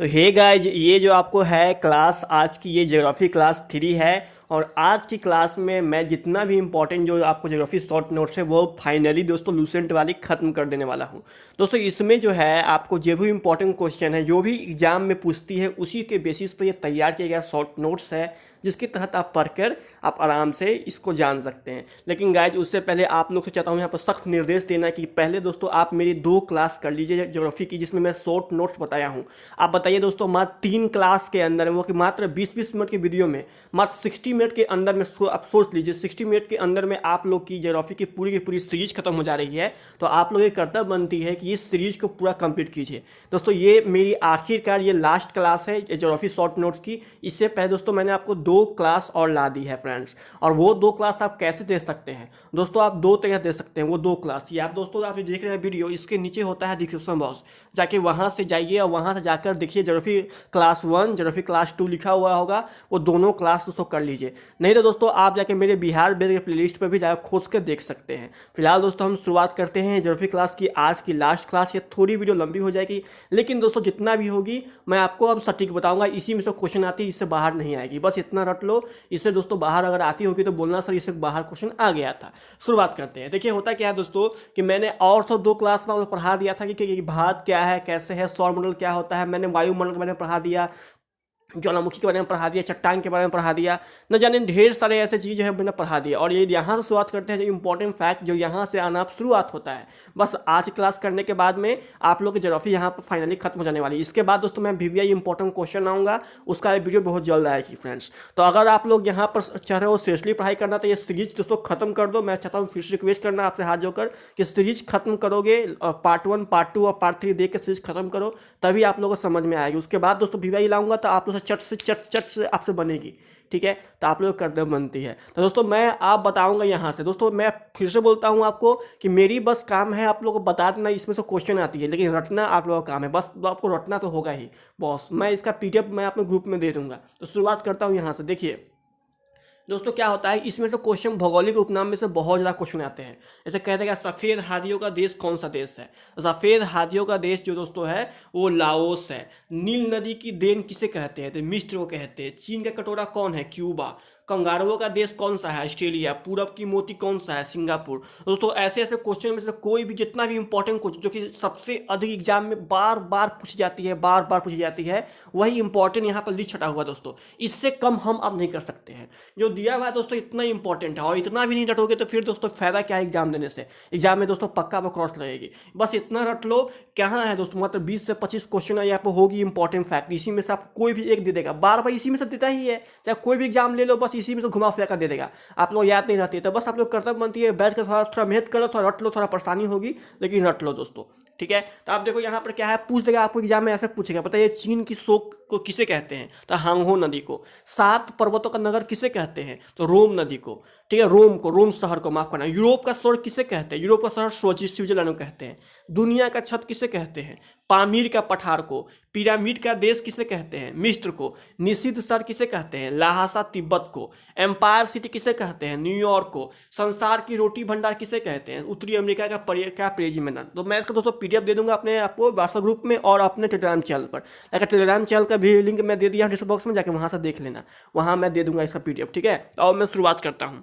तो hey guys, ये जो आपको है क्लास, आज की ये ज्योग्राफी क्लास 3 है। और आज की क्लास में मैं जितना भी इंपॉर्टेंट जो आपको ज्योग्राफी शॉर्ट नोट्स है वो फाइनली दोस्तों लूसेंट वाली ख़त्म कर देने वाला हूँ। दोस्तों इसमें जो है आपको जो भी इंपॉर्टेंट क्वेश्चन है, जो भी एग्जाम में पूछती है, उसी के बेसिस पर ये तैयार किया गया शॉर्ट नोट्स है, जिसके तहत आप पढ़कर आप आराम से इसको जान सकते हैं। लेकिन गाइज उससे पहले आप लोग से चाहता हूँ यहाँ पर सख्त निर्देश देना कि पहले दोस्तों आप मेरी 2 क्लास कर लीजिए ज्योग्राफी की, जिसमें मैं शॉर्ट नोट्स बताया हूँ। आप बताइए दोस्तों, मात्र 3 क्लास के अंदर वो कि मात्र 20-20 मिनट की वीडियो में, मात्र 60 मिनट के अंदर में आप सोच लीजिए 60 मिनट के अंदर में आप लोग की ज्योग्राफी की पूरी सीरीज खत्म हो जा रही है। तो आप लोग ये कर्तव्य बनती है कि इस सीरीज को पूरा कंप्लीट कीजिए। दोस्तों ये मेरी आखिरकार ये लास्ट क्लास है ज्योग्राफी शॉर्ट नोट्स की। इससे पहले दोस्तों मैंने आपको 2 क्लास और ला दी है फ्रेंड्स। और वो 2 क्लास आप कैसे दे सकते हैं दोस्तों? आप 2 तरह दे सकते हैं वो 2 क्लास। ये आप दोस्तों आप देख रहे हैं वीडियो, इसके नीचे होता है डिस्क्रिप्शन बॉक्स, जाके वहाँ से जाइए और वहाँ से जाकर देखिए ज्योग्राफी क्लास 1 ज्योग्राफी क्लास 2 लिखा हुआ होगा, वो दोनों क्लास दोस्तों कर लीजिए। नहीं तो दोस्तों आप जाके मेरे बिहार बेद के प्लेलिस्ट पर भी जाकर खोज कर देख सकते हैं। फिलहाल दोस्तों हम शुरुआत करते हैं ज्योग्राफी क्लास की। आज की लास्ट क्लास, ये थोड़ी वीडियो लंबी हो जाएगी, लेकिन दोस्तों जितना भी होगी मैं आपको अब सटीक बताऊंगा। इसी में से क्वेश्चन आती है, इससे बाहर नहीं आएगी, बस इतना रट लो। इससे दोस्तों बाहर अगर आती होगी तो बोलना सर इससे बाहर क्वेश्चन आ गया था। शुरुआत करते हैं। देखिए होता क्या है दोस्तों कि मैंने और सब 2 क्लास में पढ़ा दिया था कि भात क्या है, कैसे है, सौर मंडल क्या होता है, मैंने वायुमंडल के बारे में पढ़ा दिया, ज्वालामुखी के बारे में पढ़ा दिया, चट्टान के बारे में पढ़ा दिया, न जाने ढेर सारे ऐसे चीज़ है मैंने पढ़ा दिया। और ये यहाँ से शुरुआत करते हैं, जो इंपॉर्टेंट फैक्ट जो यहाँ से आना शुरुआत होता है। बस आज क्लास करने के बाद में आप लोग की ज्योग्राफी यहाँ पर फाइनली खत्म हो जाने वाली है। इसके बाद दोस्तों मैं वीवीआई इंपॉर्टेंट क्वेश्चन आऊँगा, उसका वीडियो बहुत जल्द आएगी फ्रेंड्स। तो अगर आप लोग यहाँ पर चाह रहे हो सीरियसली पढ़ाई करना, तो ये सीरीज दोस्तों खत्म कर दो। मैं चाहता हूँ फिर से रिक्वेस्ट करना आपसे हाथ जोड़कर कि सीरीज खत्म करोगे, पार्ट 1 पार्ट 2 और पार्ट 3 देख के सीरीज खत्म करो, तभी आप लोगों को समझ में आएगी। उसके बाद दोस्तों वीवीआई लाऊंगा तो आप लोग से चट से आपसे बनेगी, ठीक है? तो आप लोग करने बनती है। तो दोस्तों मैं आप बताऊंगा यहाँ से। दोस्तों मैं फिर से बोलता हूँ आपको कि मेरी बस काम है आप लोगों को बता देना इसमें से क्वेश्चन आती है, लेकिन रटना आप लोगों का काम है। बस आपको रटना तो होगा ही बॉस। मैं इसका पीडीएफ मैं अपने ग्रुप में दे दूंगा। तो शुरुआत करता हूँ यहाँ से। देखिए दोस्तों क्या होता है, इसमें से क्वेश्चन भौगोलिक उपनाम में से बहुत ज़्यादा क्वेश्चन आते हैं। जैसे कहते हैं सफ़ेद हाथियों का देश कौन सा देश है? तो सफ़ेद हाथियों का देश जो दोस्तों है वो लाओस है। नील नदी की देन किसे कहते हैं? तो मिस्र को कहते हैं। चीन का कटोरा कौन है? क्यूबा। कंगारुओं का देश कौन सा है? ऑस्ट्रेलिया। पूरब की मोती कौन सा है? सिंगापुर। दोस्तों ऐसे ऐसे क्वेश्चन में से कोई भी जितना भी इंपॉर्टेंट क्वेश्चन जो कि सबसे अधिक एग्जाम में बार बार पूछी जाती है, बार बार पूछी जाती है, वही इंपॉर्टेंट यहाँ पर लिख छटा हुआ दोस्तों। इससे कम हम अब नहीं कर सकते हैं। जो दिया हुआ है दोस्तों इतना इंपॉर्टेंट है, और इतना भी नहीं रटोगे तो फिर दोस्तों फायदा क्या है एग्जाम देने से? एग्जाम में दोस्तों पक्का वो क्रॉस लगेगी। बस इतना रट लो। कहाँ है दोस्तों, मात्र 20 से 25 क्वेश्चन यहाँ पर होगी इंपॉर्टेंट फैक्ट। इसी में से आपको कोई भी एक दे देगा, बार बार इसी में से देता ही है। चाहे कोई भी एग्जाम ले लो, बस इसी में से घुमा फिरा कर दे देगा। आप लोग याद नहीं रहती है तो बस आप लोग कर्तव्य बनती है बैठ कर थोड़ा थोड़ा मेहनत कर लो, थोड़ा रट लो, थोड़ा परेशानी होगी लेकिन रट लो दोस्तों, ठीक है? तो आप देखो यहाँ पर क्या है, पूछ देगा आपको एग्जाम में, ऐसे पूछेगा बताइए चीन की शोक को किसे कहते हैं? तो हांगहो नदी को। 7 पर्वतों का नगर किसे कहते हैं? तो रोम नदी को, ठीक है? रोम को, रोम शहर को, माफ करना। यूरोप का शहर किसे कहते हैं? यूरोप का शहर स्विट्जरलैंड को कहते हैं। दुनिया का छत किसे कहते हैं? पामीर का पठार को। पिरामिड का देश किसे कहते हैं? मिस्र को। निषिद्ध शहर किसे कहते हैं? लहासा तिब्बत को। एम्पायर सिटी किसे कहते हैं? न्यूयॉर्क को। संसार की रोटी भंडार किसे कहते हैं? उत्तरी अमेरिका का प्रेजी मैदान। तो मैं इसका दोस्तों पीडीएफ दे दूंगा अपने आपको व्हाट्सएप ग्रुप में और अपने टेलीग्राम चैनल पर। अगर टेलीग्राम चैनल का भी लिंक मैं दे दिया डिस्क्रिप्शन बॉक्स में, जाकर वहां से देख लेना, वहां मैं दे दूंगा इसका पीडीएफ, ठीक है? और मैं शुरुआत करता हूँ।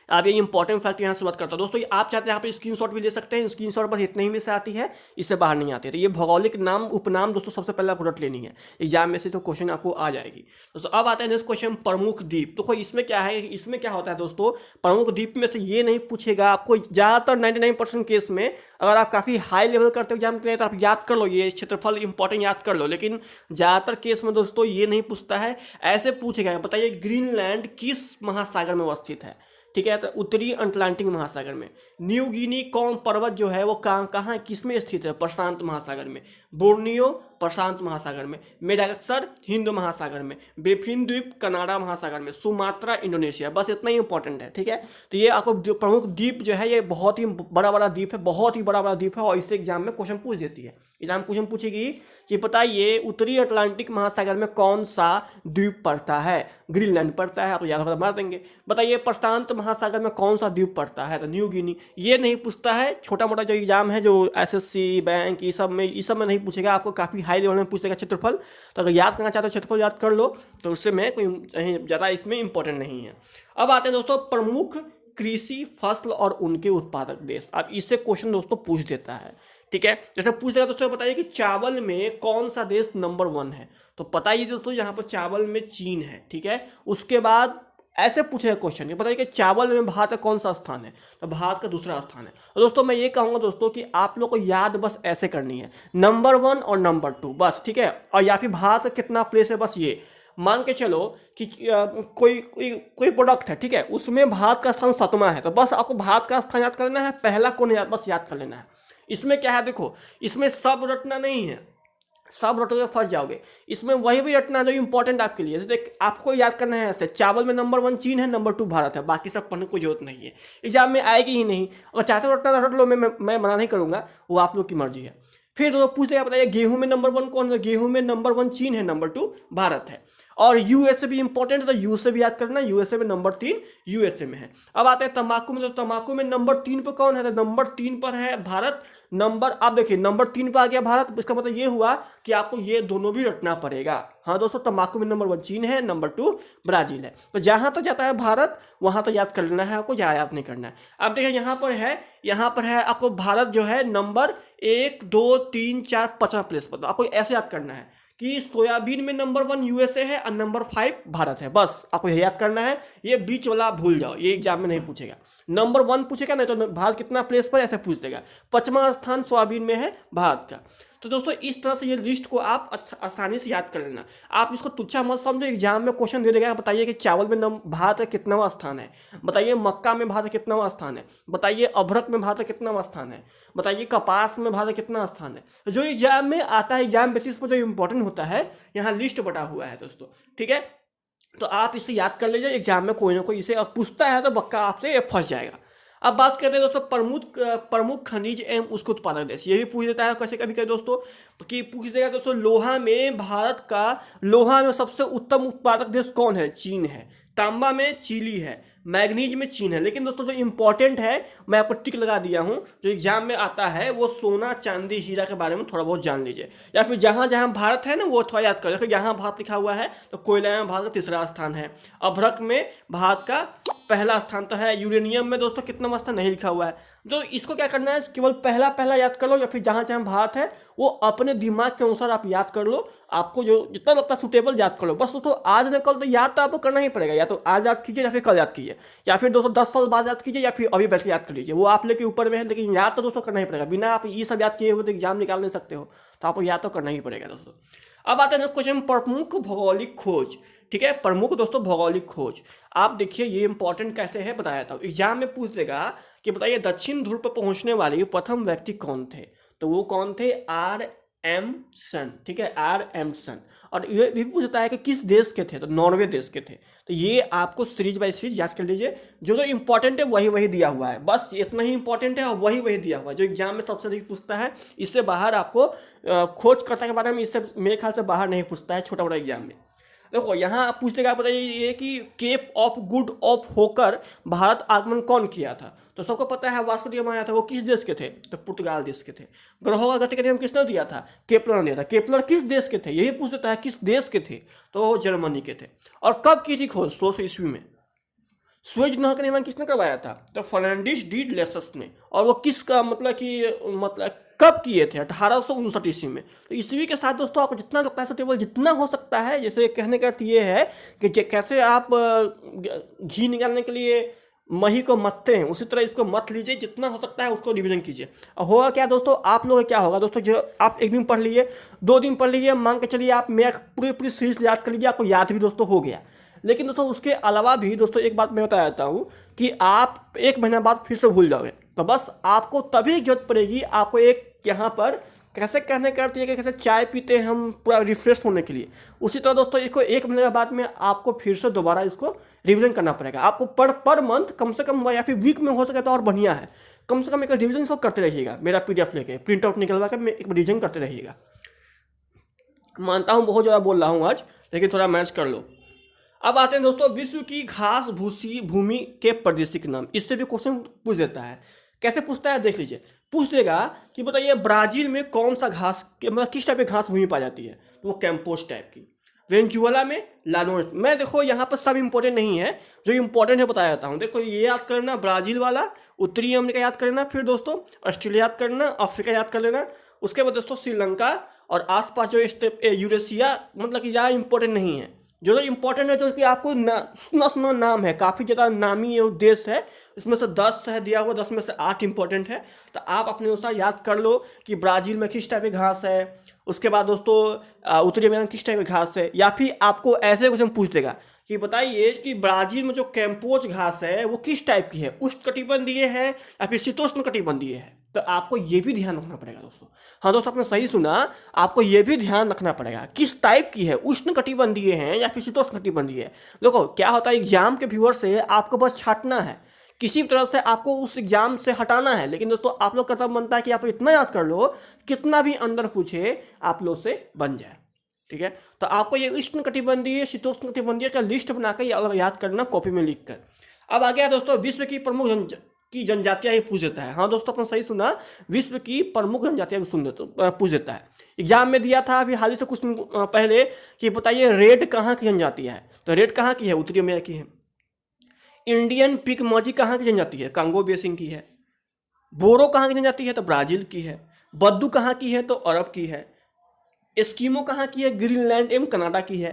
अब ये इंपॉर्टेंट फैक्ट यहाँ शुरुआत करता हूँ दोस्तों। ये आप चाहते हैं यहाँ पे स्क्रीनशॉट भी ले सकते हैं। स्क्रीनशॉट बस इतने ही में से आती है, इससे बाहर नहीं आती है। तो ये भौगोलिक नाम उपनाम दोस्तों सबसे पहले आपको रट लेनी है, एग्जाम में से तो क्वेश्चन आपको आ जाएगी दोस्तों। अब आता है नेक्स्ट क्वेश्चन, प्रमुख द्वीप। तो इसमें क्या है, इसमें क्या होता है दोस्तों, प्रमुख द्वीप में से ये नहीं पूछेगा आपको। ज़्यादातर 99% केस में अगर आप काफ़ी हाई लेवल करते हो एग्जाम के लिए तो आप याद कर लो, ये क्षेत्रफल इंपॉर्टेंट याद कर लो। लेकिन ज़्यादातर केस में दोस्तों ये नहीं पूछता है, ऐसे पूछेगा बताइए ग्रीनलैंड किस महासागर में अवस्थित है? ठीक है, तो उत्तरी अटलांटिक महासागर में। न्यू गिनी कौन पर्वत जो है वो कहाँ किस में स्थित है? प्रशांत महासागर में। बोर्नियो प्रशांत महासागर में। मेडागास्कर हिंद महासागर में। बेफिन द्वीप कनाडा महासागर में। Sumatra Indonesia. बस इतना ही इंपॉर्टेंट है, ठीक है? तो ये आपको प्रमुख द्वीप जो है ये बहुत ही बड़ा बड़ा द्वीप है, बहुत ही बड़ा बड़ा द्वीप है, और इससे एग्जाम में क्वेश्चन पूछ देती है। एग्जाम क्वेश्चन पूछेगी कि बताइए उत्तरी अटलांटिक महासागर में कौन सा द्वीप पड़ता है? ग्रीनलैंड पड़ता है, आप याद मार देंगे। बताइए प्रशांत महासागर में कौन सा द्वीप पड़ता है? तो न्यू गिनी। ये नहीं पूछता है, छोटा मोटा जो एग्जाम है जो एसएससी बैंक ये सब में नहीं पूछेगा, आपको काफ़ी हाई हाई लेवल में पूछ देगा क्षेत्रफल, तो अगर याद करना चाहते हो क्षेत्रफल याद कर लो, तो उससे में कोई ज़्यादा इसमें इंपॉर्टेंट नहीं है। अब आते हैं दोस्तों प्रमुख कृषि फसल और उनके उत्पादक देश। अब इससे क्वेश्चन दोस्तों पूछ देता है, ठीक है। जैसे पूछ देगा दोस्तों बताइए कि चावल में कौन सा देश नंबर 1 है, तो बताइए दोस्तों यहाँ पर चावल में चीन है, ठीक है। उसके बाद ऐसे पूछेगा क्वेश्चन ये बताइए कि चावल में भारत का कौन सा स्थान है, तो भारत का दूसरा स्थान है। तो दोस्तों मैं ये कहूँगा दोस्तों कि आप लोग को याद बस ऐसे करनी है, नंबर 1 और नंबर 2 बस, ठीक है। और या फिर भारत का कितना प्लेस है, बस ये मान के चलो कि कोई प्रोडक्ट है, ठीक है, उसमें भारत का स्थान 7वां है, तो बस आपको भारत का स्थान याद कर लेना है, पहला कौन याद बस याद कर लेना है। इसमें क्या है देखो, इसमें सब रटना नहीं है, सब रटोगे फंस जाओगे। इसमें वही भी रटना जो इंपॉर्टेंट आपके लिए, जैसे देख आपको याद करना है ऐसे, चावल में नंबर 1 चीन है, नंबर 2 भारत है, बाकी सब पढ़ने की जरूरत नहीं है, एग्जाम में आएगी ही नहीं। अगर चाहते हो रटना रट लो, मैं मना नहीं करूंगा, वो आप लोग की मर्जी है। फिर तो पूछ रहे बताइए गेहूं में नंबर 1 कौन है, गेहूं में नंबर 1 चीन है, नंबर 2 भारत है। और यूएसए भी इंपॉर्टेंट है, तो यूएसए भी याद करना, यूएसए में नंबर 3 यूएसए में है। अब आते हैं तंबाकू में, तो तंबाकू में नंबर 3 पर कौन है, तो नंबर 3 पर है भारत। नंबर आप देखिए नंबर 3 पर आ गया भारत, इसका मतलब ये हुआ कि आपको ये दोनों भी रटना पड़ेगा। हाँ दोस्तों, तंबाकू में नंबर 1 चीन है, नंबर 2 ब्राजील है। तो जहां तक जाता है भारत वहां तक याद कर लेना है, आपको ज़्यादा याद नहीं करना है। अब देखिए यहाँ पर है आपको भारत जो है नंबर 1 2 3 4 5वां प्लेस पर, तो आपको ऐसे याद करना है कि सोयाबीन में नंबर 1 यूएसए है और नंबर 5 भारत है, बस आपको यह याद करना है। ये बीच वाला भूल जाओ, ये एग्जाम में नहीं पूछेगा। नंबर 1 पूछेगा नहीं तो भारत कितना प्लेस पर ऐसे पूछ देगा, 5वां स्थान सोयाबीन में है भारत का। तो दोस्तों इस तरह से ये लिस्ट को आप आसानी से याद कर लेना, आप इसको तुच्छा मत समझो। एग्जाम में क्वेश्चन दे देगा, बताइए कि चावल में भारत का कितनावां स्थान है, बताइए मक्का में भारत का कितनावां स्थान है, बताइए अभ्रक में भारत का कितनावां स्थान है, बताइए कपास में भारत का कितना स्थान है। तो जो एग्जाम में आता है, एग्जाम बेसिस पर जो इंपॉर्टेंट होता है, यहाँ लिस्ट बटा हुआ है दोस्तों, ठीक है। तो आप इसे याद कर लीजिए, एग्जाम में कोई ना कोई इसे पूछता है तो पक्का आपसे फंस जाएगा। अब बात करते हैं दोस्तों प्रमुख खनिज एवं उसके उत्पादक देश। ये भी पूछ देता है कैसे कभी कभी दोस्तों, कि पूछ देगा दोस्तों लोहा में सबसे उत्तम उत्पादक देश कौन है, चीन है। तांबा में चिली है, मैग्नीज में चीन है। लेकिन दोस्तों जो इंपॉर्टेंट है मैं आपको टिक लगा दिया हूं, जो एग्जाम में आता है वो सोना चांदी हीरा के बारे में थोड़ा बहुत जान लीजिए, या फिर जहां जहां भारत है ना वो थोड़ा याद कर। देखो यहाँ भारत लिखा हुआ है तो कोयला में भारत का 3रा स्थान है, अभ्रक में भारत का पहला स्थान तो है, यूरेनियम में दोस्तों कितना स्थान नहीं लिखा हुआ है। तो इसको क्या करना है, केवल पहला याद कर लो, या फिर जहां जहां भारत है वो अपने दिमाग के अनुसार आप याद कर लो, आपको जो जितना लगता है सुटेबल याद कर लो। बस दोस्तों आज न कल तो याद तो आपको करना ही पड़ेगा, या तो आज याद कीजिए या फिर कल याद कीजिए, या फिर दोस्तों 10 साल बाद याद कीजिए, या फिर अभी बैठ के याद कर लीजिए, वो आप लेके ऊपर में है। लेकिन याद तो दोस्तों करना ही पड़ेगा, बिना आप ये सब याद किए हुए तो एग्जाम निकाल नहीं सकते हो, तो आपको याद तो करना ही पड़ेगा दोस्तों। अब आते हैं क्वेश्चन प्रमुख भौगोलिक खोज, ठीक है। प्रमुख दोस्तों भौगोलिक खोज, आप देखिए ये इंपॉर्टेंट कैसे है बताया था। एग्जाम में पूछ देगा कि बताइए दक्षिण ध्रुव पर पहुंचने वाले प्रथम व्यक्ति कौन थे, तो वो कौन थे, R.M. सन, ठीक है, R.M. सन। और ये भी पूछता है कि किस देश के थे, तो नॉर्वे देश के थे। तो ये आपको सीरीज बाय सीरीज याद कर लीजिए, जो इंपॉर्टेंट है वही दिया हुआ है, बस इतना ही इंपॉर्टेंट है और वही दिया हुआ है जो एग्जाम में सबसे अधिक पूछता है। इससे बाहर आपको खोजकर्ता के बारे में इससे मेरे ख्याल से बाहर नहीं पूछता है छोटा बड़ा एग्जाम में। देखो यहाँ आप पूछते क्या बताइए ये कि केप ऑफ गुड ऑफ होकर भारत आगमन कौन किया था, तो सबको पता है वास्को डी गामा आया था, वो किस देश के थे, तो पुर्तगाल देश के थे। ग्रहों का गति का नियम किसने दिया था, केपलर ने दिया था। केपलर किस देश के थे, यही पूछ देता है किस देश के थे, तो जर्मनी के थे। और कब की थी खोज, 1600 ईस्वी में। स्वेज नहर का निर्माण किसने करवाया था, तो फर्नांडिस डी लेसस ने। और वो किसका मतलब कब किए थे, 1859 ईस्वी में। तो ईस्वी के साथ दोस्तों आपको जितना लगता है सुटेबल जितना हो सकता है, जैसे कहने का अर्थ ये है कि कैसे आप घी निकालने के लिए मही को मथते हैं, उसी तरह इसको मत लीजिए, जितना हो सकता है उसको रिवीजन कीजिए। और होगा क्या दोस्तों, आप लोग क्या होगा दोस्तों, जो आप एक दिन पढ़ लीजिए 2 दिन पढ़ लीजिए, मान के चलिए आप मैं पूरी सीरीज याद कर लीजिए, आपको याद भी दोस्तों हो गया। लेकिन दोस्तों उसके अलावा भी दोस्तों एक बात मैं बता देता हूँ कि आप 1 महीना बाद फिर से भूल जाओगे, तो बस आपको तभी जरूरत पड़ेगी, आपको एक यहाँ पर कैसे कहने का अर्थ है कि कैसे चाय पीते हैं हम पूरा रिफ्रेश होने के लिए, उसी तरह दोस्तों इसको 1 महीने के बाद में आपको फिर से दोबारा इसको रिवीजन करना पड़ेगा। आपको पर मंथ कम से कम, या फिर वीक में हो सके तो और बढ़िया है, कम से कम एक रिवीजन इसको करते रहिएगा। मेरा PDF लेके प्रिंट आउट निकलवा कर एक रिवीजन करते रहिएगा। मानता हूँ बहुत ज़्यादा बोल रहा हूँ आज, लेकिन थोड़ा मैच कर लो। अब आते हैं दोस्तों विश्व की घास भूसी भूमि के परिदृश्य के नाम, इससे भी क्वेश्चन पूछ देता है कैसे पूछता है देख लीजिए। पूछेगा कि बताइए ब्राजील में कौन सा घास मतलब किस टाइप की घास भूमि पाई जाती है, तो वो कैंपोस टाइप की। वेनेजुएला में लानोस मैं, देखो यहाँ पर सब इंपॉर्टेंट नहीं है, जो इंपॉर्टेंट है बताया जाता हूँ। देखो ये याद करना ब्राजील वाला, उत्तरी अमेरिका याद करना, फिर दोस्तों ऑस्ट्रेलिया याद करना, अफ्रीका याद कर लेना, उसके बाद दोस्तों श्रीलंका और आसपास जो यूरेशिया, मतलब कि ज़्यादा इंपॉर्टेंट नहीं है। जो इंपॉर्टेंट है जो कि आपको सुना सुना नाम है, काफ़ी ज़्यादा नामी ये देश है, इसमें से 10 है दिया हुआ, 10 में से 8 इंपॉर्टेंट है। तो आप अपने अनुसार याद कर लो कि ब्राज़ील में किस टाइप की घास है, उसके बाद दोस्तों उत्तरी अमेरिका में किस टाइप की घास है, या फिर आपको ऐसे क्वेश्चन पूछ देगा कि बताइए कि ब्राज़ील में जो कैंपोज घास है वो किस टाइप की है, उष्णकटिबंधीय है या फिर शीतोष्ण कटिबंधीय है। तो आपको ये भी ध्यान रखना पड़ेगा दोस्तों। हाँ दोस्तों, आपने सही सुना, आपको ये भी ध्यान रखना पड़ेगा किस टाइप की है, उष्ण कटिबंधीय है या फिर शीतोष्ण कटिबंधीय है। देखो क्या होता है, एग्जाम के व्यूअर से आपको बस छांटना है, किसी भी तरह से आपको उस एग्जाम से हटाना है। लेकिन दोस्तों आप लोग कर्तव्य बनता है कि आप इतना याद कर लो, कितना भी अंदर पूछे आप लोग से बन जाए। ठीक है, तो आपको ये उष्ण कटिबंधीय शीतोष्ण कटिबंधीय का लिस्ट बनाकर याद करना कॉपी में लिख कर। अब आ गया दोस्तों विश्व की प्रमुख जनजातियां, ये पूछ देता है। हाँ दोस्तों, आपने सही सुना, विश्व की प्रमुख जनजातियां पूछ देता है। एग्जाम में दिया था अभी हाल ही से कुछ दिन पहले कि बताइए रेड कहाँ की जनजाति है, तो रेड कहाँ की है, उत्तरी अमेरिका की है। इंडियन पिक मौजी कहाँ की जनजाति है, कांगो बेसिन की है। बोरो कहाँ की जनजाति है, तो ब्राजील की है। बद्दू कहाँ की है, तो अरब की है। एस्किमो कहाँ की है, ग्रीनलैंड एवं कनाडा की है।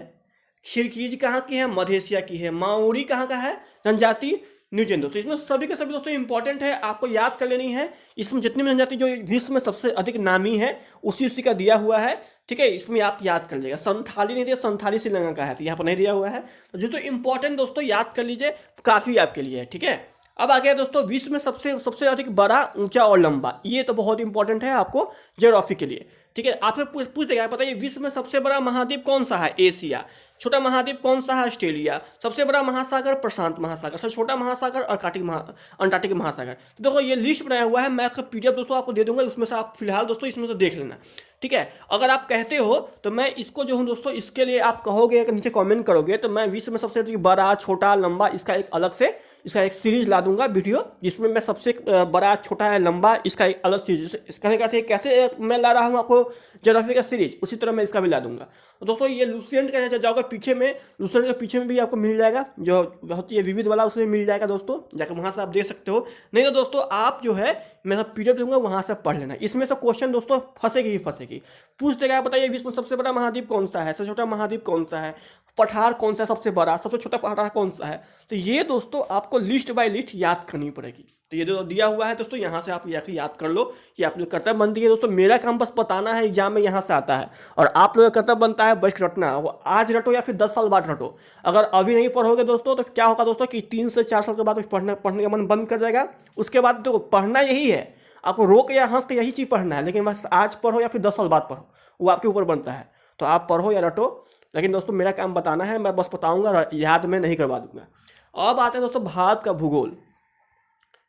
खिरकीज कहाँ की है, मध्य एशिया की है। माओरी कहाँ का है जनजाति, न्यूजीलैंड। दोस्तों इसमें सभी के सभी दोस्तों इंपॉर्टेंट है, आपको याद कर लेनी है। इसमें जितनी भी जनजाति जो विश्व में सबसे अधिक नामी है उसी का दिया हुआ है। ठीक है, इसमें आप याद कर लीजिएगा। संथाली नहीं दिया, संथाली श्रीलंका का है, तो यहाँ पर नहीं दिया हुआ है। तो जो इंपॉर्टेंट दोस्तों याद कर लीजिए, काफ़ी आपके लिए है। ठीक है, अब आ गया दोस्तों विश्व में सबसे अधिक बड़ा, ऊंचा और लंबा। ये तो बहुत इंपॉर्टेंट है आपको ज्योग्राफी के लिए। ठीक है, आपसे पूछ देगा बताइए विश्व में सबसे बड़ा महाद्वीप कौन सा है, एशिया। छोटा महाद्वीप कौन सा है, ऑस्ट्रेलिया। सबसे बड़ा महासागर प्रशांत महासागर। सबसे छोटा महासागर अंटार्कटिक महासागर। तो देखो ये लिस्ट बनाया हुआ है, मैं आपका पीडीएफ दोस्तों आपको दे दूंगा, उसमें से आप फिलहाल दोस्तों इसमें से देख लेना। ठीक है, अगर आप कहते हो तो मैं इसको जो हूँ दोस्तों, इसके लिए आप कहोगे, अगर नीचे कमेंट करोगे तो मैं विश्व में सबसे अधिक बड़ा छोटा लंबा इसका एक अलग से इसका एक सीरीज ला दूंगा वीडियो, जिसमें मैं सबसे बड़ा छोटा है लंबा इसका एक अलग सीरीज, इसका कहते कैसे मैं ला रहा हूँ आपको ज्योग्राफी का सीरीज, उसी तरह मैं इसका भी ला दूंगा। तो दोस्तों ये लुसेंट का जाओगे पीछे में, लुसेंट के पीछे में भी आपको मिल जाएगा, जो होती है विविध वाला, उसमें मिल जाएगा दोस्तों, जाकर वहाँ से आप देख सकते हो। नहीं तो दोस्तों आप जो है मैं सब पीडीएफ दूंगा, वहाँ से पढ़ लेना। इसमें से क्वेश्चन दोस्तों फंसेगी ही फंसेगी। पूछ देगा बताइए विश्व में सबसे बड़ा महाद्वीप कौन सा है, सबसे छोटा महाद्वीप कौन सा है, पठार कौन सा है सबसे बड़ा, सबसे छोटा पठार कौन सा है। तो ये दोस्तों आपको लिस्ट बाय लिस्ट याद करनी पड़ेगी। तो ये जो दिया हुआ है दोस्तों, यहाँ से आप याद कर लो कि आप लोग कर्तव्य बनती है दोस्तों। मेरा काम बस बताना है, एग्जाम में यहाँ से आता है, और आप लोगों का कर्तव्य बनता है बस रटना। वो आज रटो या फिर 10 साल बाद रटो। अगर अभी नहीं पढ़ोगे दोस्तों तो क्या होगा दोस्तों कि 3 से 4 साल के बाद पढ़ने का मन बंद कर जाएगा। उसके बाद तो पढ़ना यही है, आपको रोक या हंस के यही चीज़ पढ़ना है, लेकिन बस आज पढ़ो या फिर 10 साल बाद पढ़ो, वो आपके ऊपर बनता है। तो आप पढ़ो या रटो, लेकिन दोस्तों मेरा काम बताना है, मैं बस बताऊंगा, याद में नहीं करवा दूंगा। अब आते हैं दोस्तों भारत का भूगोल।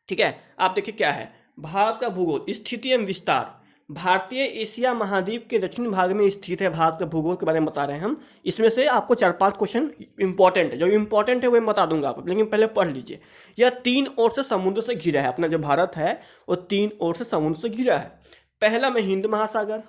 ठीक है, आप देखिए क्या है भारत का भूगोल, स्थिति एवं विस्तार। भारतीय एशिया महाद्वीप के दक्षिण भाग में स्थित है। भारत का भूगोल के बारे में बता रहे हैं हम। इसमें से आपको 4-5 क्वेश्चन इंपॉर्टेंट है, जो इंपॉर्टेंट है वो मैं बता दूंगा आपको, लेकिन पहले पढ़ लीजिए। यह 3 ओर से समुद्र से घिरा है। अपना जो भारत है वो 3 ओर से समुद्र से घिरा है। पहला में हिंद महासागर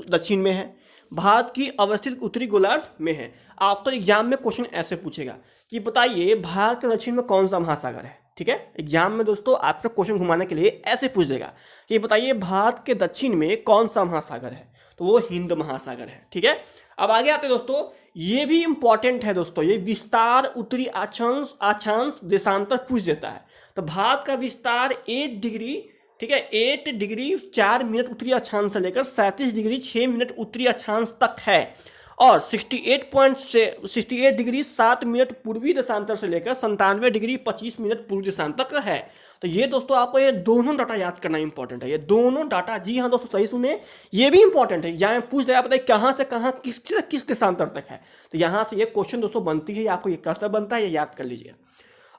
दक्षिण में है। भारत की अवस्थित उत्तरी गोलार्ध में है। आप तो एग्जाम में क्वेश्चन ऐसे पूछेगा कि बताइए भारत के दक्षिण में कौन सा महासागर है। ठीक है, एग्जाम में दोस्तों आपसे क्वेश्चन घुमाने के लिए ऐसे पूछ देगा कि बताइए भारत के दक्षिण में कौन सा महासागर है, तो वो हिंद महासागर है। ठीक है, अब आगे आते दोस्तों, ये भी इंपॉर्टेंट है दोस्तों, ये विस्तार उत्तरी अक्षांश देशांतर पूछ देता है। तो भारत का विस्तार 8 डिग्री, ठीक है, 8 डिग्री 4 मिनट उत्तरी अक्षांश से लेकर 37 डिग्री 6 मिनट उत्तरी अक्षांश तक है, और 68 डिग्री 7 मिनट पूर्वी देशांतर से लेकर 97 डिग्री 25 मिनट पूर्वी देशांतर तक है। तो ये दोस्तों आपको ये दोनों डाटा याद करना इंपॉर्टेंट है। ये दोनों डाटा, जी हाँ दोस्तों सही सुने, ये भी इंपॉर्टेंट है। यहाँ पूछ रहा है बताइए कहाँ से कहाँ किस देशांतर तक है। तो यहाँ से ये क्वेश्चन दोस्तों बनती है, आपको ये कर्तव्य बनता है, ये याद कर लीजिए।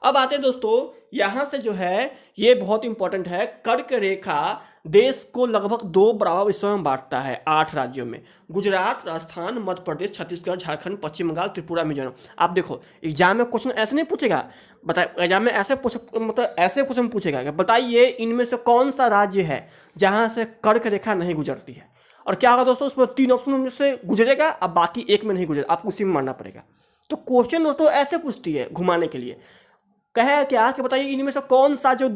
अब आते हैं दोस्तों, यहाँ से जो है ये बहुत इंपॉर्टेंट है, कर्क रेखा देश को लगभग 2 बराबर हिस्सों में बांटता है 8 राज्यों में। गुजरात, राजस्थान, मध्य प्रदेश, छत्तीसगढ़, झारखंड, पश्चिम बंगाल, त्रिपुरा, मिजोरम। आप देखो एग्जाम में क्वेश्चन ऐसे नहीं पूछेगा, बता एग्जाम में ऐसे मतलब ऐसे क्वेश्चन पूछेगा कि बताइए इनमें से कौन सा राज्य है जहां से कर्क रेखा नहीं गुजरती है। और क्या होगा दोस्तों, उसमें 3 ऑप्शन में से गुजरेगा, अब बाकी एक में नहीं गुजरेगा, आपको उसी में मानना पड़ेगा। तो क्वेश्चन दोस्तों ऐसे पूछती है घुमाने के लिए, कहे क्या कि बताइए इनमें से कौन सा जो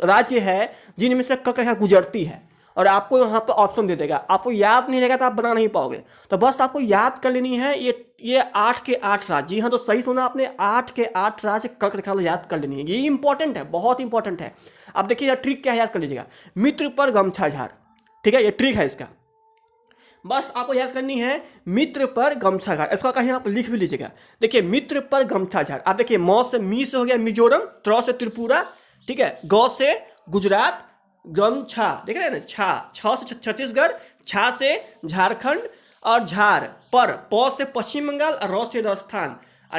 राज्य है जिनमें से कर्क रेखा गुजरती है, और आपको यहाँ पर ऑप्शन दे देगा। आपको याद नहीं रहेगा तो आप बना नहीं पाओगे, तो बस आपको याद कर लेनी है ये 8 के 8 राज्य। जी हाँ, तो सही सुना आपने, 8 के 8 राज्य कर्क रेखा याद कर लेनी है, ये इंपॉर्टेंट है, बहुत इंपॉर्टेंट है। अब देखिए ट्रिक क्या है, याद कर लीजिएगा, मित्र पर गमछा झाड़, ठीक है, ये ट्रिक है इसका, बस आपको याद करनी है मित्र पर गमछा झाड़। इसका कहीं आप लिख भी लीजिएगा, देखिए मित्र पर गमछा झाड़। आप देखिए मौ से मी से हो गया मिजोरम, त्र से त्रिपुरा, ठीक है, गौ से गुजरात, गमछा देख रहे हैं ना, छ से छत्तीसगढ़, छा से झारखंड, और झार पर प से पश्चिम बंगाल, और रौ से राजस्थान,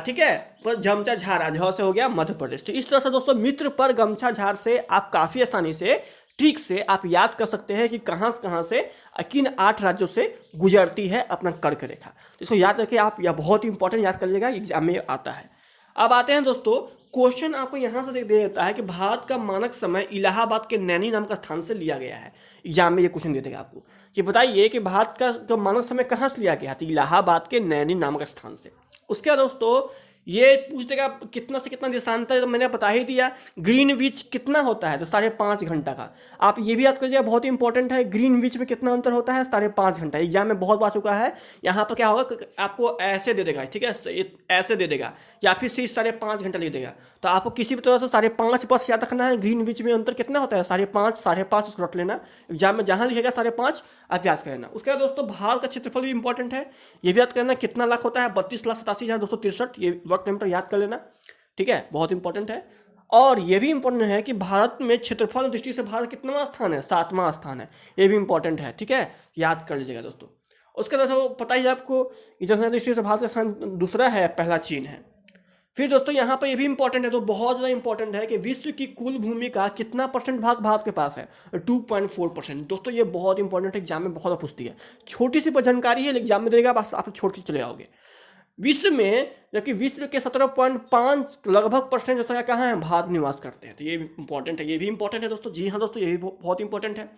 ठीक है, पर जमचा झार, झ से हो गया मध्य प्रदेश। तो इस तरह से दोस्तों मित्र पर गमछा झाड़ से आप काफी आसानी से ट्रिक से आप याद कर सकते हैं कि कहाँ से किन 8 राज्यों से गुजरती है अपना कर्क रेखा। इसको याद रखिए आप, यह बहुत ही इंपॉर्टेंट, याद कर लीजिएगा, एग्जाम में आता है। अब आते हैं दोस्तों, क्वेश्चन आपको यहाँ से दे देता है कि भारत का मानक समय इलाहाबाद के नैनी नामक स्थान से लिया गया है। एग्जाम में ये क्वेश्चन दे देगा आपको कि बताइए कि भारत का मानक समय कहाँ से लिया गया, तो इलाहाबाद के नैनी नामक स्थान से। उसके बाद दोस्तों ये पूछ देगा कितना से कितना देशांतर, तो मैंने बता ही दिया। ग्रीनविच कितना होता है, तो 5.5 घंटा का। आप ये भी याद करिए, बहुत ही इंपॉर्टेंट है, ग्रीनविच में कितना अंतर होता है, 5.5 घंटा। एग्जाम में बहुत बार चुका है। यहाँ पर क्या होगा, आपको ऐसे दे देगा, ठीक है, ऐसे दे देगा, या फिर सिर्फ 5.5 घंटा लिख देगा। तो आपको किसी भी तरह से 5.5 बस याद रखना है। ग्रीनविच में अंतर कितना होता है, 5.5 उसको रख लेना। एग्जाम में जहाँ लिखेगा 5.5 आप याद कर लेना। उसके बाद दोस्तों भारत का क्षेत्रफल भी इंपॉर्टेंट है, ये भी याद करना कितना लाख होता है, 32,87,263, ये वर्ग किलोमीटर याद कर लेना, ठीक है, बहुत इंपॉर्टेंट है। और ये भी इंपॉर्टेंट है कि भारत में क्षेत्रफल की दृष्टि से भारत कितवां स्थान है, 7वां स्थान है, ये भी इंपॉर्टेंट है, ठीक है, याद कर लीजिएगा दोस्तों। उसके बाद पता ही है आपको जनसंख्या दृष्टि से भारत का स्थान दूसरा है, पहला चीन है। फिर दोस्तों यहाँ पर ये भी इंपॉर्टेंट है, तो बहुत ज़्यादा इंपॉर्टेंट है कि विश्व की कुल भूमि का कितना % भाग भारत के पास है, 2.4%। दोस्तों ये बहुत इंपॉर्टेंट है, एग्जाम में बहुत पूछती है, छोटी सी जानकारी है, एग्जाम में देगा, बस आप छोड़ के चले आओगे। विश्व में जबकि विश्व के 17.5 लगभग % जनसंख्या कहाँ है, भारत निवास करते हैं, तो ये इंपॉर्टेंट है, ये भी इंपॉर्टेंट है दोस्तों। जी हाँ दोस्तों, ये भी बहुत इंपॉर्टेंट है।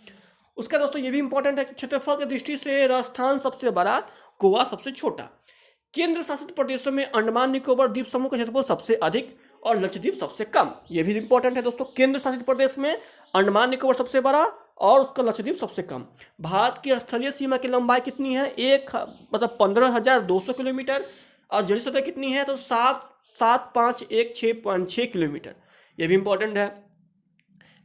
उसका दोस्तों ये भी इंपॉर्टेंट है कि क्षेत्रफल की दृष्टि से राजस्थान सबसे बड़ा, गोवा सबसे छोटा। केंद्र शासित प्रदेशों में अंडमान निकोबार द्वीप समूह का क्षेत्रफल सबसे अधिक और लक्षद्वीप सबसे कम, ये भी इंपॉर्टेंट है दोस्तों। केंद्र शासित प्रदेश में अंडमान निकोबार सबसे बड़ा और उसका लक्षद्वीप सबसे कम। भारत की स्थलीय सीमा की लंबाई कितनी है, 15,200 किलोमीटर, और जल सतह कितनी है, तो 7,516.6 किलोमीटर, ये भी इंपॉर्टेंट है,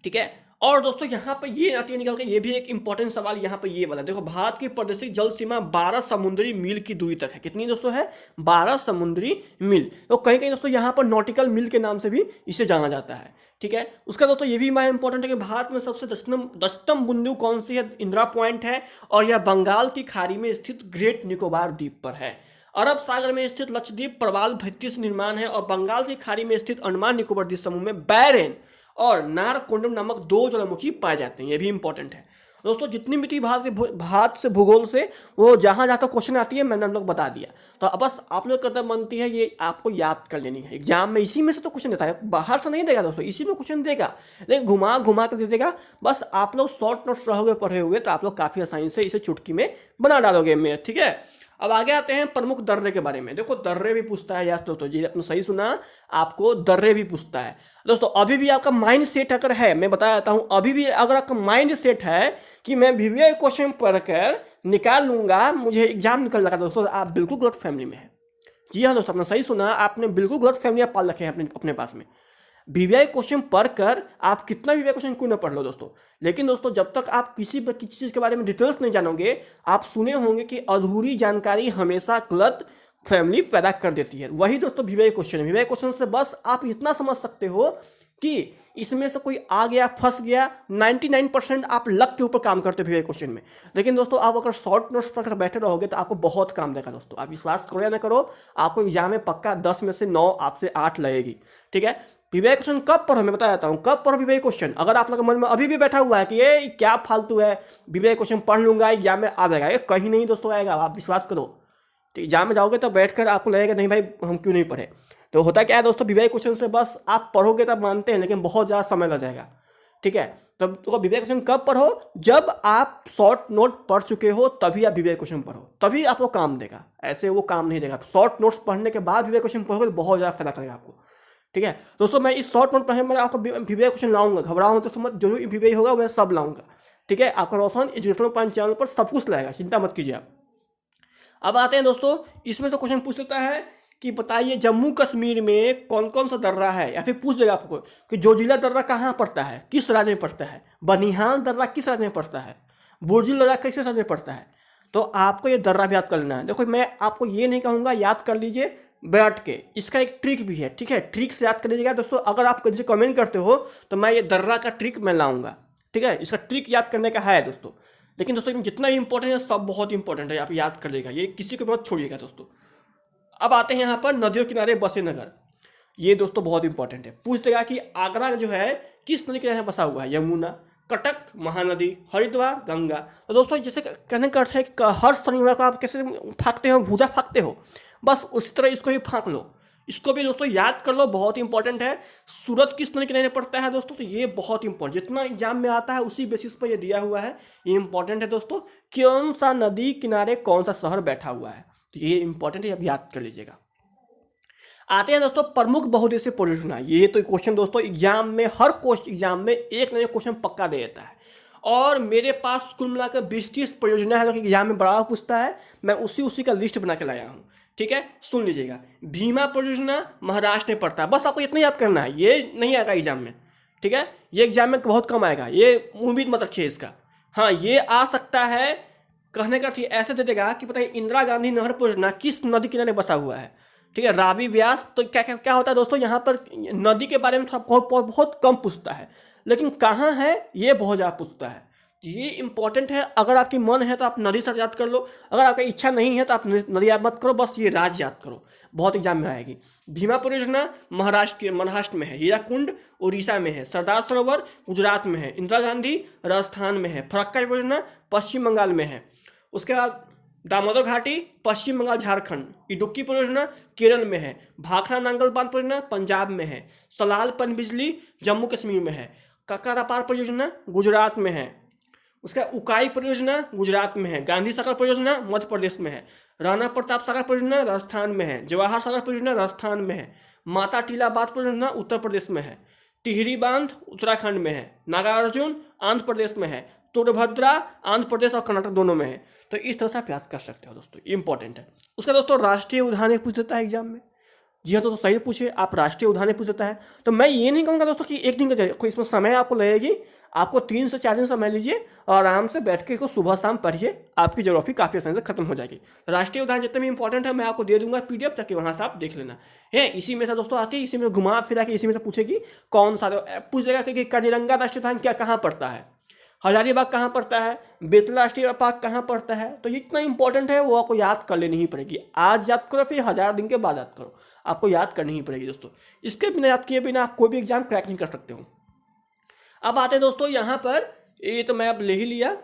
ठीक है। और दोस्तों यहाँ पर ये आती है निकल के, ये भी एक इंपॉर्टेंट सवाल यहाँ पर ये वाला, देखो भारत की प्रादेशिक जल सीमा 12 समुद्री मील की दूरी तक है। कितनी दोस्तों है, 12 समुद्री मील। तो कहीं कहीं दोस्तों यहाँ पर नॉटिकल मील के नाम से भी इसे जाना जाता है, ठीक है। उसका दोस्तों ये भी इंपॉर्टेंट है कि भारत में सबसे दक्षिणतम बिंदु कौन सी है, इंदिरा पॉइंट है, और यह बंगाल की खाड़ी में स्थित ग्रेट निकोबार द्वीप पर है। अरब सागर में स्थित लक्षद्वीप प्रवाल भित्ति से निर्माण है, और बंगाल की खाड़ी में स्थित अंडमान निकोबार द्वीप समूह में बैरेन और नारकोंडम नामक 2 ज्वालामुखी पाए जाते हैं, ये भी इंपॉर्टेंट है दोस्तों। जितनी भी भारत से भूगोल से वो जहाँ जहाँ तक क्वेश्चन आती है मैंने हम लोग बता दिया, तो अब बस आप लोग करता बनती है ये आपको याद कर लेनी है। एग्जाम में इसी में से तो क्वेश्चन देता है, बाहर से नहीं देगा दोस्तों, इसी में क्वेश्चन देगा, लेकिन घुमा घुमा कर दे देगा। बस आप लोग शॉर्ट नोट्स रहोगे पढ़े हुए तो आप लोग काफ़ी आसानी से इसे चुटकी में बना डालोगे में, ठीक है। अब आगे आते हैं प्रमुख दर्रे के बारे में। देखो दर्रे भी पूछता है यार दोस्तों, जी आपने सही सुना, आपको दर्रे भी पूछता है दोस्तों। अभी भी आपका माइंड सेट अगर है, मैं बता देता हूं, अभी भी अगर आपका माइंड सेट है कि मैं वीवीआई क्वेश्चन पढ़कर निकाल लूंगा, मुझे एग्जाम निकल लगा दोस्तों, आप बिल्कुल गलत फैमिली में है। जी हाँ दोस्तों, आपने सही सुना, आपने बिल्कुल गलत फैमिली पाल रखे हैं अपने पास में। वीवीआई क्वेश्चन पढ़कर आप कितना वीवीआई क्वेश्चन क्यों ना पढ़ लो दोस्तों, लेकिन दोस्तों जब तक आप किसी चीज़ के बारे में डिटेल्स नहीं जानोगे, आप सुने होंगे कि अधूरी जानकारी हमेशा गलत फैमिली पैदा कर देती है। वही दोस्तों वीवीआई क्वेश्चन है। वीवीआई क्वेश्चन से बस आप इतना समझ सकते हो कि इसमें से कोई आ गया फंस गया, 99% आप लक के ऊपर काम करते हो क्वेश्चन में। लेकिन दोस्तों आप अगर शॉर्ट नोट्स पर अगर बैठे रहोगे तो आपको बहुत काम देगा दोस्तों। आप विश्वास करो या ना करो, आपको एग्जाम में पक्का 10 में से 9 आपसे 8 लगेगी। ठीक है, विवेक क्वेश्चन कब पढ़ो, मैं बता देता हूँ कब पढ़ो विवेक क्वेश्चन। अगर आप लोग के मन में अभी भी बैठा हुआ है कि ये क्या फालतू है, विवेक क्वेश्चन पढ़ लूंगा एग्जाम में आ जाएगा, ये कहीं नहीं दोस्तों आएगा, आप विश्वास करो। तो एग्जाम में जाओगे तो बैठकर आपको लगेगा नहीं भाई हम क्यों नहीं पढ़े। तो होता क्या है दोस्तों, विवेक क्वेश्चन से बस आप पढ़ोगे तब मानते हैं, लेकिन बहुत ज़्यादा समय लग जाएगा। ठीक है, तब तो विवेक क्वेश्चन कब पढ़ो, जब आप शॉर्ट नोट पढ़ चुके हो तभी आप विवेक क्वेश्चन पढ़ो, तभी आपको काम देगा, ऐसे वो काम नहीं देगा। शॉर्ट नोट्स पढ़ने के बाद विवेक क्वेश्चन पढ़ोगे तो बहुत ज़्यादा फायदा करेगा आपको। ठीक है दोस्तों, मैं इस शॉर्ट नोट पढ़ने में आपको विवेक क्वेश्चन लाऊंगा, घबराओ तो मत, जो भी विवेक होगा मैं सब लाऊंगा। ठीक है, आपका रोशन एजुकेशनल पॉइंट चैनल पर सब कुछ लाएगा, चिंता मत कीजिए आप। अब आते हैं दोस्तों, इसमें से क्वेश्चन पूछ लेता है कि बताइए जम्मू कश्मीर में कौन कौन सा दर्रा है, या फिर पूछ देगा आपको कि जोजिला दर्रा कहाँ पड़ता है, किस राज्य में पड़ता है, बनिहाल दर्रा किस राज्य में पड़ता है, बुर्जिल दर्रा किस राज्य में पड़ता है। तो आपको ये दर्रा भी याद कर लेना है। देखो मैं आपको ये नहीं कहूँगा याद कर लीजिए बैठ के, इसका एक ट्रिक भी है। ठीक है, ट्रिक से याद कर लीजिएगा दोस्तों। अगर आप मुझे कमेंट करते हो तो मैं ये दर्रा का ट्रिक मैं लाऊंगा। ठीक है, इसका ट्रिक याद करने का है दोस्तों। लेकिन दोस्तों जितना भी इंपॉर्टेंट है सब बहुत इंपॉर्टेंट है, आप याद कर लीजिएगा, ये किसी को मत छोड़िएगा दोस्तों। अब आते हैं यहाँ पर नदियों किनारे बसे नगर, ये दोस्तों बहुत इंपॉर्टेंट है। पूछ देगा कि आगरा जो है किस नदी के किनारे बसा हुआ है, यमुना, कटक, महानदी, हरिद्वार, गंगा। तो दोस्तों जैसे कहने का अर्थ है कि हर शनिवार को आप कैसे फाँकते हो, भूजा फाँकते हो, बस उस तरह इसको भी फाँक लो। इसको भी दोस्तों याद कर लो, बहुत इंपॉर्टेंट है। सूरत किस नदी किनारे पड़ता है दोस्तों, तो ये बहुत इंपॉर्टेंट, जितना एग्जाम में आता है उसी बेसिस पर ये दिया हुआ है, ये इंपॉर्टेंट है दोस्तों। कौन सा नदी किनारे कौन सा शहर बैठा हुआ है, तो ये इंपॉर्टेंट है, अब याद कर लीजिएगा। आते हैं दोस्तों प्रमुख बहुउद्देशीय परियोजना, ये तो क्वेश्चन दोस्तों एग्जाम में हर एग्जाम में एक नया क्वेश्चन पक्का दे देता है। और मेरे पास कुल मिलाकर 20-30 परियोजना है जो कि एग्जाम में बड़ा पूछता है, मैं उसी का लिस्ट बना के लाया हूँ। ठीक है, सुन लीजिएगा। भीमा परियोजना महाराष्ट्र में पड़ता है, बस आपको इतना याद करना है, ये नहीं आएगा एग्जाम में। ठीक है, ये एग्जाम में बहुत कम आएगा, ये उम्मीद मत रखिए इसका। हाँ ये आ सकता है, कहने का ठीक ऐसे दे देगा कि पता है इंदिरा गांधी नहर परियोजना किस नदी किनारे बसा हुआ है। ठीक है, रावी व्यास। तो क्या क्या क्या होता है दोस्तों, यहाँ पर नदी के बारे में थोड़ा बहुत कम पूछता है, लेकिन कहाँ है ये बहुत ज़्यादा पूछता है। ये इंपॉर्टेंट है। अगर आपकी मन है तो आप नदी से याद कर लो, अगर आपकी इच्छा नहीं है तो आप नदी याद मत करो, बस ये राज्य याद करो, बहुत एग्जाम में आएगी। भीमा परियोजना महाराष्ट्र में है, हीराकुंड उड़ीसा में है, सरदार सरोवर गुजरात में है, इंदिरा गांधी राजस्थान में है, फरक्का परियोजना पश्चिम बंगाल में है। उसके बाद दामोदर घाटी पश्चिम बंगाल झारखंड, इडुक्की परियोजना केरल में है, भाखड़ा नांगल बांध परियोजना पंजाब में है, सलाल पनबिजली जम्मू कश्मीर में है, ककारापार परियोजना गुजरात में है। उसका उकाई परियोजना गुजरात में है, गांधी सागर परियोजना मध्य प्रदेश में है, राणा प्रताप सागर परियोजना राजस्थान में है, जवाहर सागर परियोजना राजस्थान में है, माता टीला बांध परियोजना उत्तर प्रदेश में है, टिहरी बांध उत्तराखंड में है, नागार्जुन आंध्र प्रदेश में है, तुंगभद्रा आंध्र प्रदेश और कर्नाटक दोनों में है। तो इस तरह से आप याद कर सकते हो दोस्तों, इंपॉर्टेंट है। उसका दोस्तों राष्ट्रीय उद्यान पूछ देता है एग्जाम में। जी हाँ दोस्तों सही पूछे आप, राष्ट्रीय उद्यान पूछ देता है। तो मैं ये नहीं कहूँगा दोस्तों कि एक दिन का कोई इसमें समय आपको लगेगी, आपको 3 से 4 दिन समय लीजिए और आराम से बैठ के इसको सुबह शाम पढ़िए, आपकी ज्योग्राफी काफ़ी आसानी से खत्म हो जाएगी। राष्ट्रीय उद्यान जितने भी इंपॉर्टेंट है मैं आपको दे दूंगा PDF, ताकि वहाँ से आप देख लेना है। इसी में से दोस्तों आती है, इसी में घुमा फिरा के इसी में से पूछेगी कौन सा, पूछेगा कि काजीरंगा राष्ट्रीय उद्यान क्या कहाँ पड़ता है, हजारीबाग कहाँ पड़ता है, बेतला राष्ट्रीय पार्क कहाँ पड़ता है। तो ये इतना इंपॉर्टेंट है, वो आपको याद कर लेनी ही पड़ेगी। आज याद करो फिर 1000 दिन के बाद याद करो, आपको याद करनी ही पड़ेगी दोस्तों। इसके बिना याद किए बिना आप कोई भी एग्जाम क्रैक नहीं कर सकते हो। अब आते हैं दोस्तों यहाँ पर, ये तो मैं अब ले ही लिया।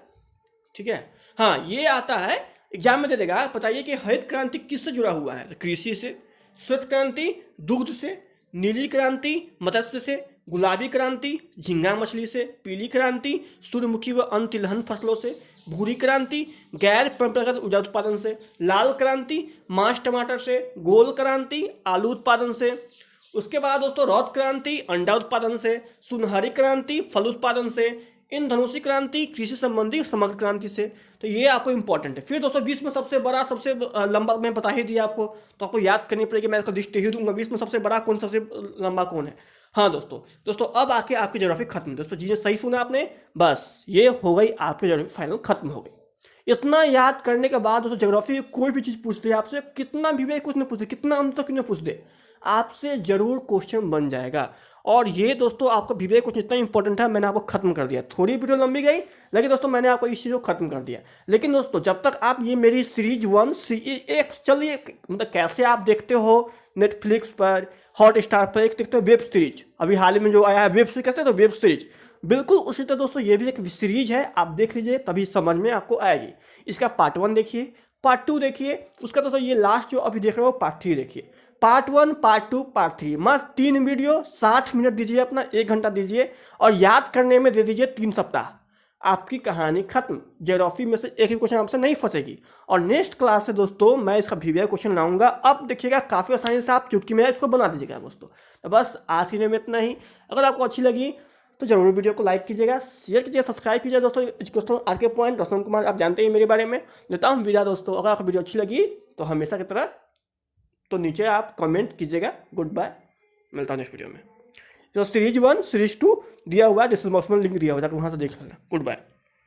ठीक है, हाँ ये आता है एग्जाम में दे देगा, बताइए कि हरित क्रांति किससे जुड़ा हुआ है, कृषि से, श्वेत क्रांति दुग्ध से, नीली क्रांति मत्स्य से, गुलाबी क्रांति झींगा मछली से, पीली क्रांति सूर्यमुखी व अन्य तिलहन फसलों से, भूरी क्रांति गैर परंपरागत ऊर्जा उत्पादन से, लाल क्रांति मांस टमाटर से, गोल क्रांति आलू उत्पादन से। उसके बाद दोस्तों रौद क्रांति अंडा उत्पादन से, सुनहरी क्रांति फल उत्पादन से, इंधनुषी क्रांति कृषि संबंधी समग्र क्रांति से। तो ये आपको इंपॉर्टेंट है। फिर दोस्तों 20 में सबसे बड़ा सबसे लंबा मैं बता ही दिया आपको, तो आपको याद करनी पड़ेगी, मैं इसका लिस्ट ही दूंगा 20 में सबसे बड़ा कौन सबसे लंबा कौन है। हाँ दोस्तों अब आके आपकी ज्योग्राफी खत्म। दोस्तों जी सही सुना आपने, बस ये हो गई आपकी ज्योग्राफी फाइनल खत्म हो गई। इतना याद करने के बाद दोस्तों ज्योग्राफी कोई भी चीज़ पूछ दे आपसे, कितना भी कुछ न पूछ दे, कितना अंत तक न पूछ दे, आपसे जरूर क्वेश्चन बन जाएगा। और ये दोस्तों आपका विवेक क्वेश्चन इतना इंपॉर्टेंट है, मैंने आपको खत्म कर दिया। थोड़ी वीडियो लंबी गई, लेकिन दोस्तों मैंने आपको इस चीज़ को खत्म कर दिया। लेकिन दोस्तों जब तक आप ये मेरी सीरीज 1 एक चलिए, मतलब कैसे आप देखते हो नेटफ्लिक्स पर, हॉट स्टार पर एक देखते हो वेब सीरीज, अभी हाल ही में जो आया है वेब सीरीज, कहते हैं तो वेब सीरीज, बिल्कुल उसी तरह दोस्तों ये भी एक सीरीज है। आप देख लीजिए तभी समझ में आपको आएगी। इसका पार्ट 1 देखिए, पार्ट 2 देखिए, उसका दोस्तों ये लास्ट जो अभी देख रहे हो पार्ट 3 देखिए। पार्ट 1, पार्ट 2, पार्ट 3, मात्र 3 वीडियो 60 मिनट दीजिए, अपना 1 घंटा दीजिए और याद करने में दे दीजिए 3 सप्ताह। आपकी कहानी खत्म। ज्योग्राफी में से एक भी क्वेश्चन आपसे नहीं फंसेगी। और नेक्स्ट क्लास से दोस्तों मैं इसका वीडियो क्वेश्चन लाऊंगा। अब देखिएगा काफ़ी आसानी से आप चुटकी में इसको बना दीजिएगा दोस्तों। तो बस आज की वीडियो में इतना ही। अगर आपको अच्छी लगी तो जरूर वीडियो को लाइक कीजिएगा, शेयर कीजिएगा, सब्सक्राइब कीजिएगा दोस्तों। Educational R K point Roshan Kumar, आप जानते हैं मेरे बारे में। लेता हूँ विदा दोस्तों। अगर आपको वीडियो अच्छी लगी तो हमेशा की तरह तो नीचे आप कमेंट कीजिएगा। गुड बाय, मिलता हूँ नेक्स्ट वीडियो में। तो सीरीज 1 सीरीज 2 दिया हुआ है, डिस्क्रिप्शन लिंक दिया हुआ है, वहाँ से देख लेना। Good bye.